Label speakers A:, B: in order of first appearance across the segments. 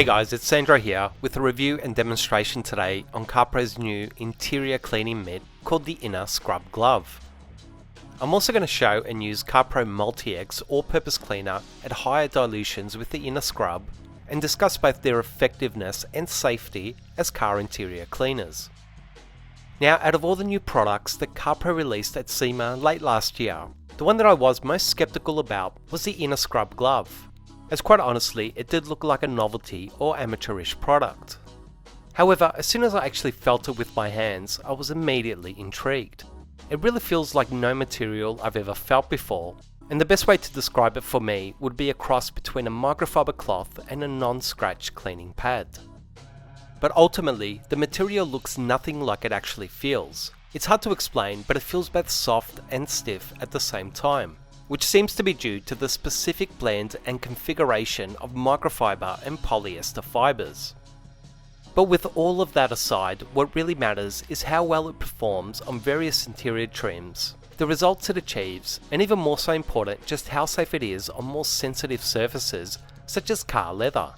A: Hey guys, it's Sandro here with a review and demonstration today on CarPro's new interior cleaning mitt called the InnerScrub glove. I'm also going to show and use CarPro Multi-X all-purpose cleaner at higher dilutions with the InnerScrub and discuss both their effectiveness and safety as car interior cleaners. Now, out of all the new products that CarPro released at SEMA late last year, the one that I was most skeptical about was the InnerScrub glove, as quite honestly it did look like a novelty or amateurish product. However, as soon as I actually felt it with my hands, I was immediately intrigued. It really feels like no material I've ever felt before, and the best way to describe it for me would be a cross between a microfiber cloth and a non-scratch cleaning pad. But ultimately, the material looks nothing like it actually feels. It's hard to explain, but it feels both soft and stiff at the same time, which seems to be due to the specific blend and configuration of microfiber and polyester fibers. But with all of that aside, what really matters is how well it performs on various interior trims, the results it achieves, and even more so important, just how safe it is on more sensitive surfaces such as car leather.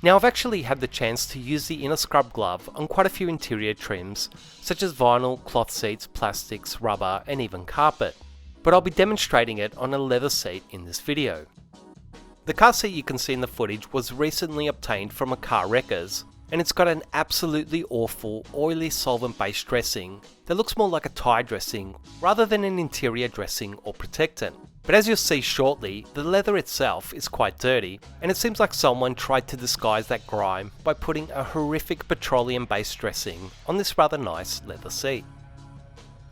A: Now, I've actually had the chance to use the InnerScrub glove on quite a few interior trims such as vinyl, cloth seats, plastics, rubber, and even carpet, but I'll be demonstrating it on a leather seat in this video. The car seat you can see in the footage was recently obtained from a car wreckers, and it's got an absolutely awful oily solvent based dressing that looks more like a tie dressing rather than an interior dressing or protectant. But as you'll see shortly, the leather itself is quite dirty, and it seems like someone tried to disguise that grime by putting a horrific petroleum based dressing on this rather nice leather seat.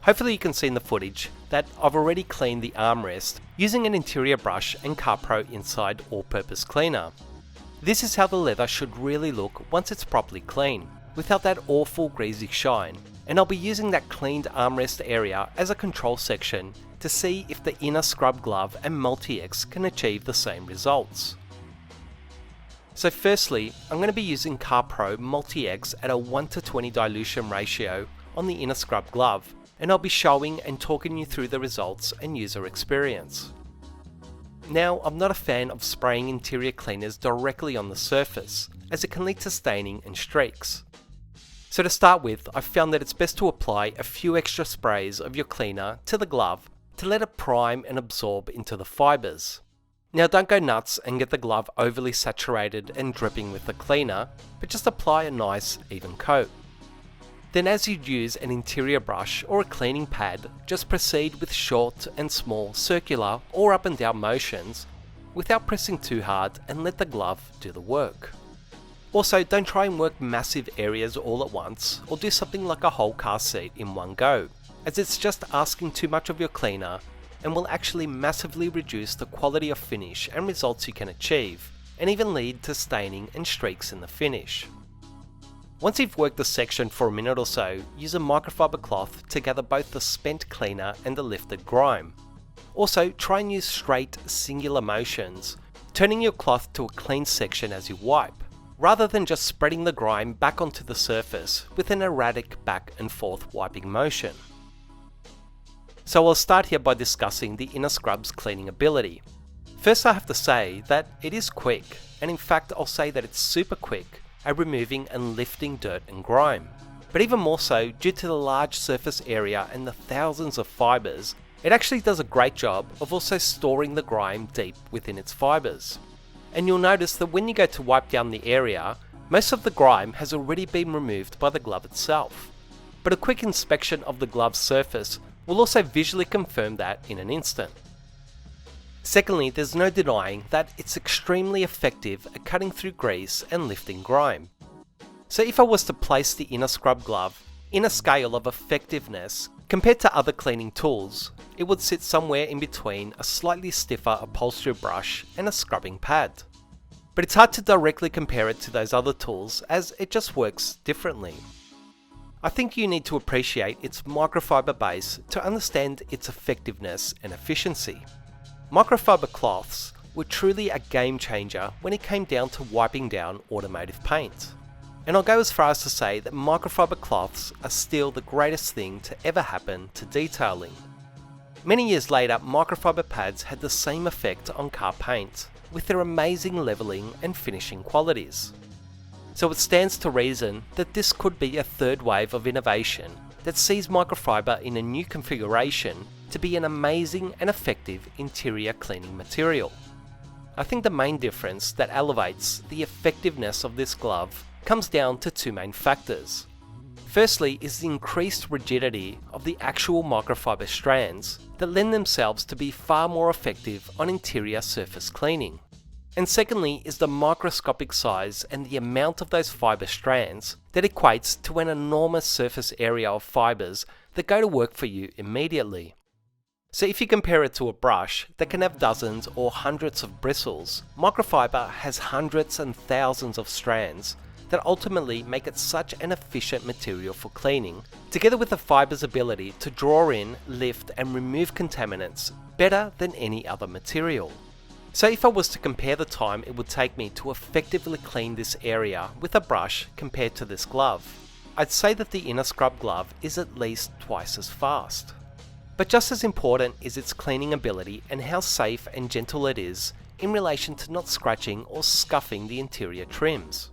A: Hopefully you can see in the footage that I've already cleaned the armrest using an interior brush and CarPro Inside all-purpose cleaner. This is how the leather should really look once it's properly clean, without that awful greasy shine, and I'll be using that cleaned armrest area as a control section to see if the InnerScrub glove and Multi-X can achieve the same results. So firstly, I'm going to be using CarPro Multi-X at a 1:20 dilution ratio on the InnerScrub glove, and I'll be showing and talking you through the results and user experience. Now, I'm not a fan of spraying interior cleaners directly on the surface, as it can lead to staining and streaks. So to start with, I've found that it's best to apply a few extra sprays of your cleaner to the glove to let it prime and absorb into the fibers. Now, don't go nuts and get the glove overly saturated and dripping with the cleaner, but just apply a nice even coat. Then, as you'd use an interior brush or a cleaning pad, just proceed with short and small circular or up and down motions without pressing too hard, and let the glove do the work. Also, don't try and work massive areas all at once or do something like a whole car seat in one go, as it's just asking too much of your cleaner and will actually massively reduce the quality of finish and results you can achieve, and even lead to staining and streaks in the finish. Once you've worked the section for a minute or so, use a microfiber cloth to gather both the spent cleaner and the lifted grime. Also, try and use straight, singular motions, turning your cloth to a clean section as you wipe, rather than just spreading the grime back onto the surface with an erratic back and forth wiping motion. So I'll start here by discussing the InnerScrub's cleaning ability. First, I have to say that it is quick, and in fact I'll say that it's super quick at removing and lifting dirt and grime. But even more so, due to the large surface area and the thousands of fibers, it actually does a great job of also storing the grime deep within its fibers. And you'll notice that when you go to wipe down the area, most of the grime has already been removed by the glove itself. But a quick inspection of the glove's surface will also visually confirm that in an instant. Secondly, there's no denying that it's extremely effective at cutting through grease and lifting grime. So if I was to place the InnerScrub glove in a scale of effectiveness compared to other cleaning tools, it would sit somewhere in between a slightly stiffer upholstery brush and a scrubbing pad. But it's hard to directly compare it to those other tools, as it just works differently. I think you need to appreciate its microfiber base to understand its effectiveness and efficiency. Microfiber cloths were truly a game changer when it came down to wiping down automotive paint. And I'll go as far as to say that microfiber cloths are still the greatest thing to ever happen to detailing. Many years later, microfiber pads had the same effect on car paint, with their amazing leveling and finishing qualities. So it stands to reason that this could be a third wave of innovation that sees microfiber in a new configuration to be an amazing and effective interior cleaning material. I think the main difference that elevates the effectiveness of this glove comes down to two main factors. Firstly is the increased rigidity of the actual microfiber strands that lend themselves to be far more effective on interior surface cleaning. And secondly is the microscopic size and the amount of those fiber strands that equates to an enormous surface area of fibers that go to work for you immediately. So if you compare it to a brush that can have dozens or hundreds of bristles, microfiber has hundreds and thousands of strands that ultimately make it such an efficient material for cleaning, together with the fiber's ability to draw in, lift and remove contaminants better than any other material. So if I was to compare the time it would take me to effectively clean this area with a brush compared to this glove, I'd say that the InnerScrub glove is at least twice as fast. But just as important is its cleaning ability and how safe and gentle it is in relation to not scratching or scuffing the interior trims.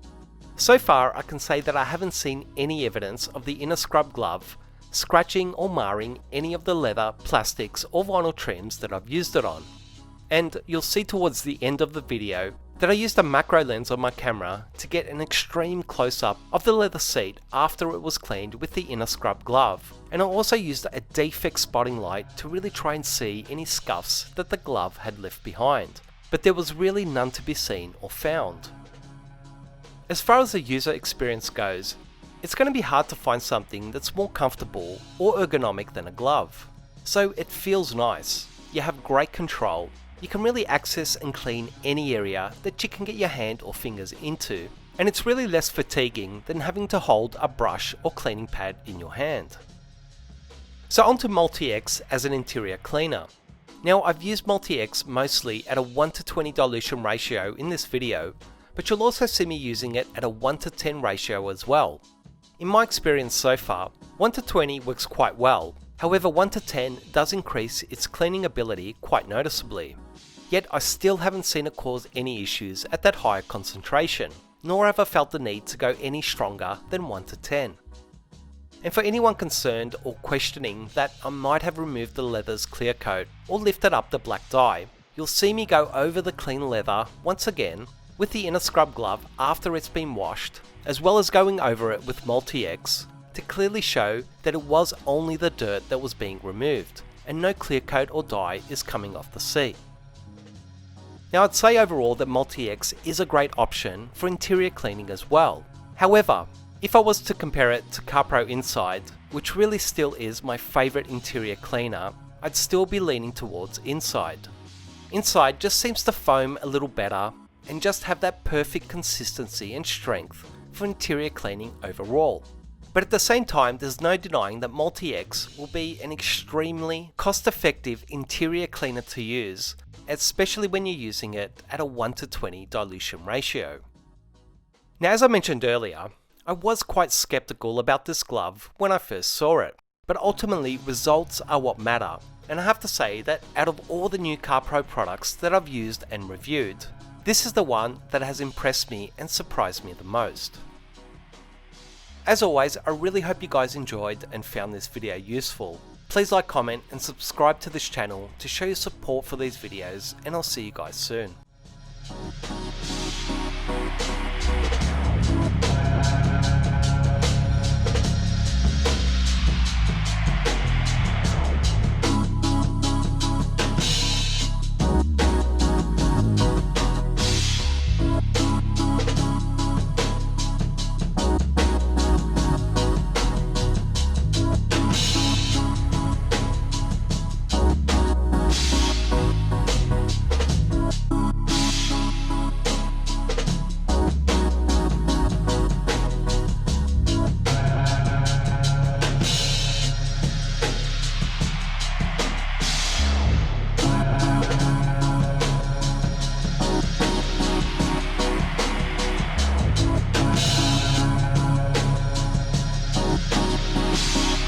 A: So far I can say that I haven't seen any evidence of the InnerScrub glove scratching or marring any of the leather, plastics or vinyl trims that I've used it on. And you'll see towards the end of the video that I used a macro lens on my camera to get an extreme close-up of the leather seat after it was cleaned with the InnerScrub glove, and I also used a defect spotting light to really try and see any scuffs that the glove had left behind, but there was really none to be seen or found. As far as the user experience goes, it's going to be hard to find something that's more comfortable or ergonomic than a glove. So it feels nice, you have great control, you can really access and clean any area that you can get your hand or fingers into, and it's really less fatiguing than having to hold a brush or cleaning pad in your hand. So onto Multi-X as an interior cleaner. Now I've used Multi-X mostly at a 1:20 dilution ratio in this video, but you'll also see me using it at a 1:10 ratio as well. In my experience so far, 1:20 works quite well, however 1:10 does increase its cleaning ability quite noticeably. Yet I still haven't seen it cause any issues at that higher concentration, nor have I felt the need to go any stronger than 1:10. And for anyone concerned or questioning that I might have removed the leather's clear coat or lifted up the black dye, you'll see me go over the clean leather once again with the InnerScrub glove after it's been washed, as well as going over it with Multi-X to clearly show that it was only the dirt that was being removed and no clear coat or dye is coming off the seat. Now I'd say overall that Multi-X is a great option for interior cleaning as well. However, if I was to compare it to CarPro Inside, which really still is my favourite interior cleaner, I'd still be leaning towards Inside. Inside just seems to foam a little better and just have that perfect consistency and strength for interior cleaning overall. But at the same time, there's no denying that Multi-X will be an extremely cost-effective interior cleaner to use, especially when you're using it at a 1:20 dilution ratio. Now as I mentioned earlier, I was quite skeptical about this glove when I first saw it, but ultimately results are what matter, and I have to say that out of all the new CarPro products that I've used and reviewed, this is the one that has impressed me and surprised me the most. As always, I really hope you guys enjoyed and found this video useful. Please like, comment and subscribe to this channel to show your support for these videos, and I'll see you guys soon.